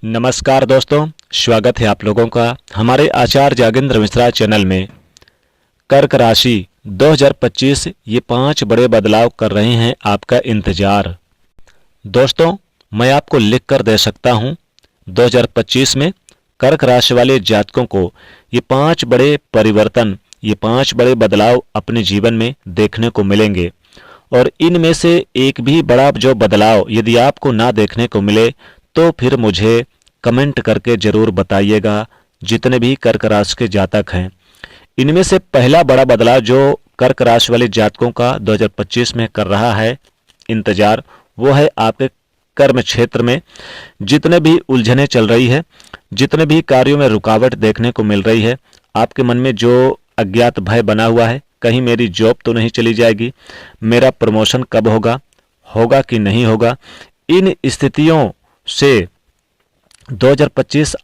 नमस्कार दोस्तों, स्वागत है आप लोगों का हमारे आचार्य जागेंद्र मिश्रा चैनल में। कर्क राशि 2025 ये 5 बड़े बदलाव कर रहे हैं आपका इंतजार। दोस्तों, मैं आपको लिख कर दे सकता हूं 2025 में कर्क राशि वाले जातकों को ये 5 बड़े परिवर्तन, ये 5 बड़े बदलाव अपने जीवन में देखने को मिलेंगे। और इनमें से एक भी बड़ा जो बदलाव यदि आपको ना देखने को मिले तो फिर मुझे कमेंट करके जरूर बताइएगा। जितने भी कर्क राशि के जातक हैं, इनमें से पहला बड़ा बदलाव जो कर्क राशि वाले जातकों का 2025 में कर रहा है इंतजार, वो है आपके कर्म क्षेत्र में जितने भी उलझनें चल रही है, जितने भी कार्यों में रुकावट देखने को मिल रही है, आपके मन में जो अज्ञात भय बना हुआ है, कहीं मेरी जॉब तो नहीं चली जाएगी, मेरा प्रमोशन कब होगा, होगा कि नहीं होगा, इन स्थितियों से 2025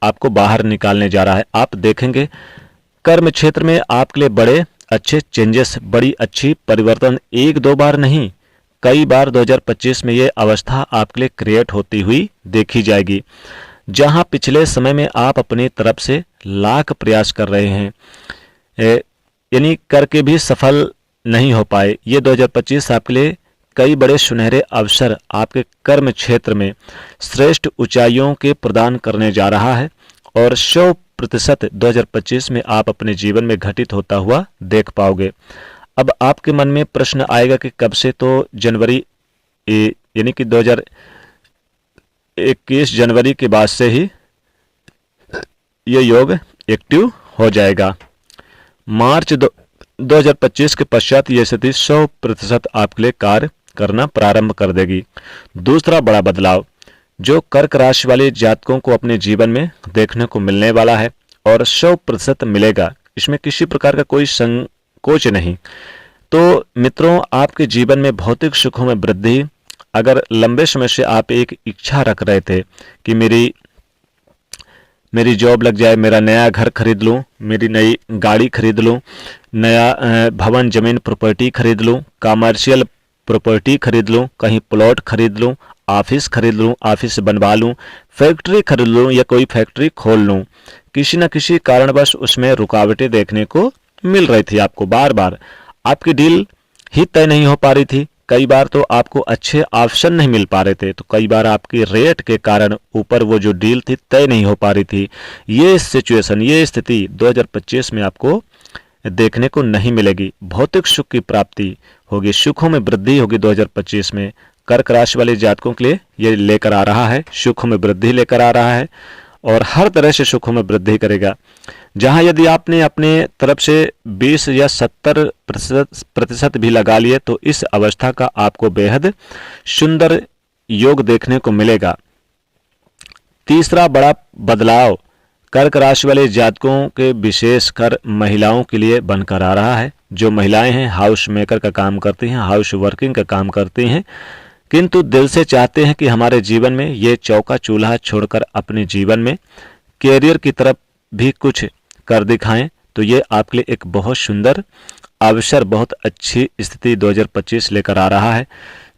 आपको बाहर निकालने जा रहा है। आप देखेंगे कर्म क्षेत्र में आपके लिए बड़े अच्छे चेंजेस, बड़ी अच्छी परिवर्तन एक दो बार नहीं, कई बार 2025 में ये अवस्था आपके लिए क्रिएट होती हुई देखी जाएगी। जहां पिछले समय में आप अपनी तरफ से लाख प्रयास कर रहे हैं, यानी करके भी सफल नहीं हो पाए, ये 2025 आपके लिए कई बड़े सुनहरे अवसर आपके कर्म क्षेत्र में श्रेष्ठ ऊंचाइयों के प्रदान करने जा रहा है। और 100% 2025 में आप अपने जीवन में घटित होता हुआ देख पाओगे। अब आपके मन में प्रश्न आएगा कि कब से, तो जनवरी यानी कि 2021 जनवरी के बाद से ही ये योग एक्टिव हो जाएगा। मार्च 2025 के पश्चात ये स्थिति 100% आपके लिए कार्य करना प्रारंभ कर देगी। दूसरा बड़ा बदलाव जो कर्क राशि वाले जातकों को अपने जीवन में देखने को मिलने वाला है और 100% मिलेगा, इसमें किसी प्रकार का कोई संकोच नहीं। तो मित्रों, आपके जीवन में भौतिक सुखों में वृद्धि, अगर लंबे समय से आप एक इच्छा रख रहे थे कि मेरी जॉब लग जाए, मेरा नया घर खरीद लूं, मेरी नई गाड़ी खरीद लूं, नया भवन जमीन प्रॉपर्टी खरीद लूं, कमर्शियल प्रॉपर्टी खरीद लूं, कहीं प्लॉट खरीद लूं, ऑफिस खरीद लूं, ऑफिस बनवा लूं, फैक्ट्री खरीद लूं या कोई फैक्ट्री खोल लूं, किसी न किसी कारणवश उसमें रुकावटें देखने को मिल रही थी। आपको बार बार आपकी डील ही तय नहीं हो पा रही थी, कई बार तो आपको अच्छे ऑप्शन नहीं मिल पा रहे थे, तो कई बार आपकी रेट के कारण ऊपर वो जो डील थी तय नहीं हो पा रही थी। ये सिचुएशन, ये स्थिति 2025 में आपको देखने को नहीं मिलेगी। भौतिक सुख की प्राप्ति होगी, सुखों में वृद्धि होगी 2025 में। कर्क राशि वाले जातकों के लिए ये लेकर आ रहा है, सुखों में वृद्धि लेकर आ रहा है और हर तरह से सुखों में वृद्धि करेगा। जहां यदि आपने अपने तरफ से 20 या 70% भी लगा लिए, तो इस अवस्था का आपको बेहद सुंदर योग देखने को मिलेगा। तीसरा बड़ा बदलाव कर्क राशि वाले जातकों के विशेषकर महिलाओं के लिए बनकर आ रहा है। जो महिलाएं हैं, हाउस मेकर का काम करती हैं, हाउस वर्किंग का काम करती हैं, किंतु दिल से चाहते हैं कि हमारे जीवन में ये चौका चूल्हा छोड़कर अपने जीवन में कैरियर की तरफ भी कुछ कर दिखाएं, तो ये आपके लिए एक बहुत सुंदर अवसर, बहुत अच्छी स्थिति 2025 लेकर आ रहा है।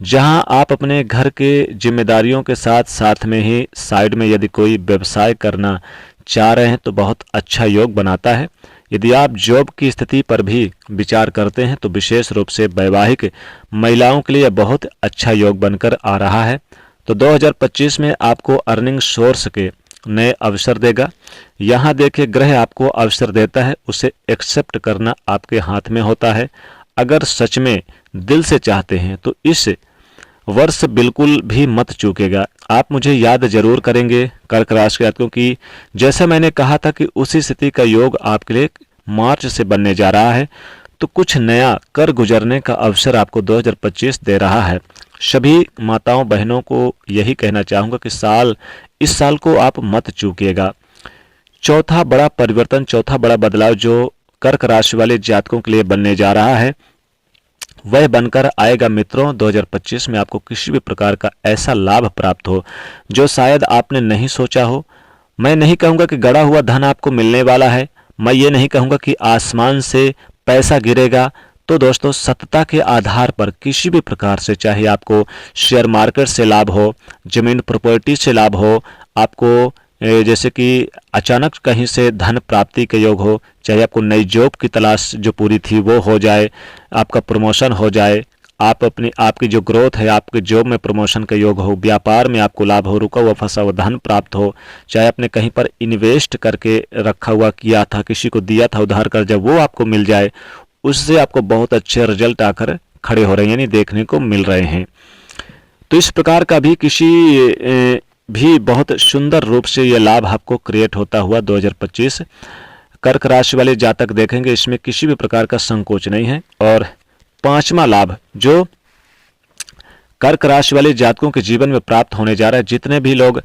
जहां आप अपने घर के जिम्मेदारियों के साथ साथ में ही साइड में यदि कोई व्यवसाय करना चाह रहे हैं तो बहुत अच्छा योग बनाता है। यदि आप जॉब की स्थिति पर भी विचार करते हैं तो विशेष रूप से वैवाहिक महिलाओं के लिए बहुत अच्छा योग बनकर आ रहा है। तो 2025 में आपको अर्निंग सोर्स के नए अवसर देगा। यहाँ देखिए, ग्रह आपको अवसर देता है, उसे एक्सेप्ट करना आपके हाथ में होता है। अगर सच में दिल से चाहते हैं तो इस वर्ष बिल्कुल भी मत चूकेगा। आप मुझे याद जरूर करेंगे कर्क राशि के जातकों की, जैसा मैंने कहा था कि उसी स्थिति का योग आपके लिए मार्च से बनने जा रहा है। तो कुछ नया कर गुजरने का अवसर आपको 2025 दे रहा है। सभी माताओं बहनों को यही कहना चाहूंगा कि इस साल को आप मत चूकिएगा। चौथा बड़ा परिवर्तन, चौथा बड़ा बदलाव जो कर्क राशि वाले जातकों के लिए बनने जा रहा है, वह बनकर आएगा मित्रों 2025 में आपको किसी भी प्रकार का ऐसा लाभ प्राप्त हो जो शायद आपने नहीं सोचा हो। मैं नहीं कहूंगा कि गड़ा हुआ धन आपको मिलने वाला है, मैं ये नहीं कहूंगा कि आसमान से पैसा गिरेगा, तो दोस्तों सतता के आधार पर किसी भी प्रकार से, चाहे आपको शेयर मार्केट से लाभ हो, जमीन प्रॉपर्टी से लाभ हो, आपको जैसे कि अचानक कहीं से धन प्राप्ति के योग हो, चाहे आपको नई जॉब की तलाश जो पूरी थी वो हो जाए, आपका प्रमोशन हो जाए, आपकी जो ग्रोथ है, आपके जॉब में प्रमोशन का योग हो, व्यापार में आपको लाभ हो, रुका हुआ फंसा हुआ धन प्राप्त हो, चाहे आपने कहीं पर इन्वेस्ट करके रखा हुआ किया था, किसी को दिया था उधार कर, जब वो आपको मिल जाए, उससे आपको बहुत अच्छे रिजल्ट आकर खड़े हो रहे हैं, यानी देखने को मिल रहे हैं। तो इस प्रकार का भी भी बहुत सुंदर रूप से यह लाभ आपको क्रिएट होता हुआ 2025 कर्क राशि वाले जातक देखेंगे, इसमें किसी भी प्रकार का संकोच नहीं है। और पांचवा लाभ जो कर्क राशि वाले जातकों के जीवन में प्राप्त होने जा रहा है, जितने भी लोग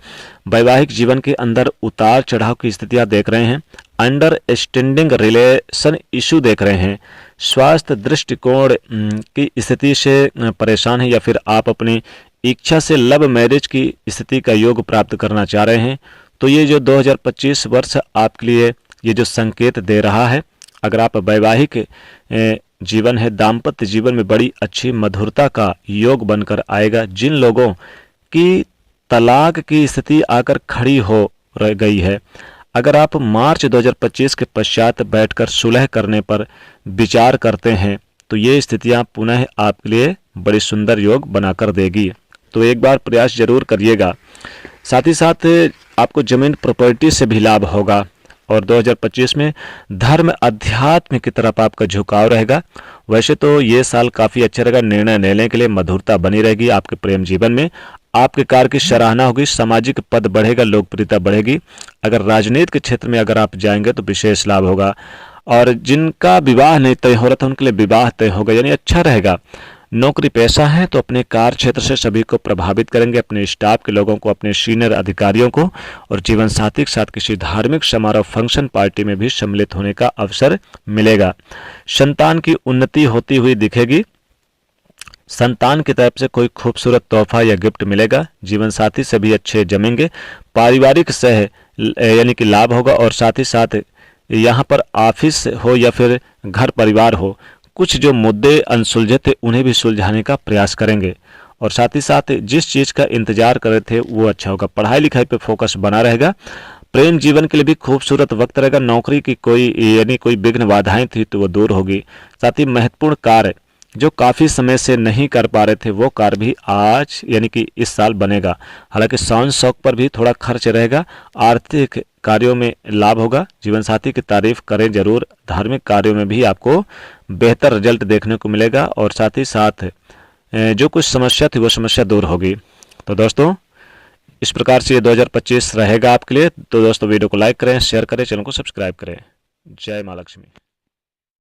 वैवाहिक जीवन के अंदर उतार चढ़ाव की स्थितियां देख रहे हैं, अंडरस्टैंडिंग रिलेशन इशू देख रहे हैं, स्वास्थ्य दृष्टिकोण की स्थिति से परेशान है, या फिर आप अपनी इच्छा से लव मैरिज की स्थिति का योग प्राप्त करना चाह रहे हैं, तो ये जो 2025 वर्ष आपके लिए ये जो संकेत दे रहा है, अगर आप वैवाहिक जीवन है, दाम्पत्य जीवन में बड़ी अच्छी मधुरता का योग बनकर आएगा। जिन लोगों की तलाक की स्थिति आकर खड़ी हो रह गई है, अगर आप मार्च 2025 के पश्चात बैठकर सुलह करने पर विचार करते हैं, तो ये स्थितियां पुनः आपके लिए बड़ी सुंदर योग बनाकर देगी। तो एक बार प्रयास जरूर करिएगा। साथ ही साथ आपको जमीन प्रॉपर्टी से भी लाभ होगा, और 2025 में धर्म अध्यात्म की तरफ आपका झुकाव रहेगा। वैसे तो ये साल काफ़ी अच्छा रहेगा, निर्णय लेने के लिए मधुरता बनी रहेगी आपके प्रेम जीवन में, आपके कार्य की सराहना होगी, सामाजिक पद बढ़ेगा, लोकप्रियता बढ़ेगी। अगर राजनीति के क्षेत्र में अगर आप जाएंगे तो विशेष लाभ होगा, और जिनका विवाह नहीं तय हो रहा था उनके लिए विवाह तय होगा, यानी अच्छा रहेगा। नौकरी पेशा है तो अपने कार्य क्षेत्र से सभी को प्रभावित करेंगे, अपने स्टाफ के लोगों को, अपने सीनियर अधिकारियों को, और जीवन साथी के साथ किसी धार्मिक समारोह फंक्शन पार्टी में भी सम्मिलित होने का अवसर मिलेगा। संतान की उन्नति होती हुई दिखेगी, संतान की तरफ से कोई खूबसूरत तोहफा या गिफ्ट मिलेगा, जीवन साथी से भी अच्छे जमेंगे, पारिवारिक सह यानी कि लाभ होगा। और साथ ही साथ यहाँ पर ऑफिस हो या फिर घर परिवार हो, कुछ जो मुद्दे अनसुलझे थे उन्हें भी सुलझाने का प्रयास करेंगे, और साथ ही साथ जिस चीज़ का इंतजार कर रहे थे वो अच्छा होगा। पढ़ाई लिखाई पे फोकस बना रहेगा, प्रेम जीवन के लिए भी खूबसूरत वक्त रहेगा। नौकरी की कोई विघ्न बाधाएं थी तो वो दूर होगी। साथ ही महत्वपूर्ण कार्य जो काफ़ी समय से नहीं कर पा रहे थे वो कार्य भी आज यानी कि इस साल बनेगा। हालांकि शौक शौक पर भी थोड़ा खर्च रहेगा, आर्थिक कार्यों में लाभ होगा। जीवन साथी की तारीफ करें जरूर, धार्मिक कार्यों में भी आपको बेहतर रिजल्ट देखने को मिलेगा, और साथ ही साथ जो कुछ समस्या थी वो समस्या दूर होगी। तो दोस्तों इस प्रकार से ये 2025 रहेगा आपके लिए। तो दोस्तों वीडियो को लाइक करें, शेयर करें, चैनल को सब्सक्राइब करें। जय माँ लक्ष्मी।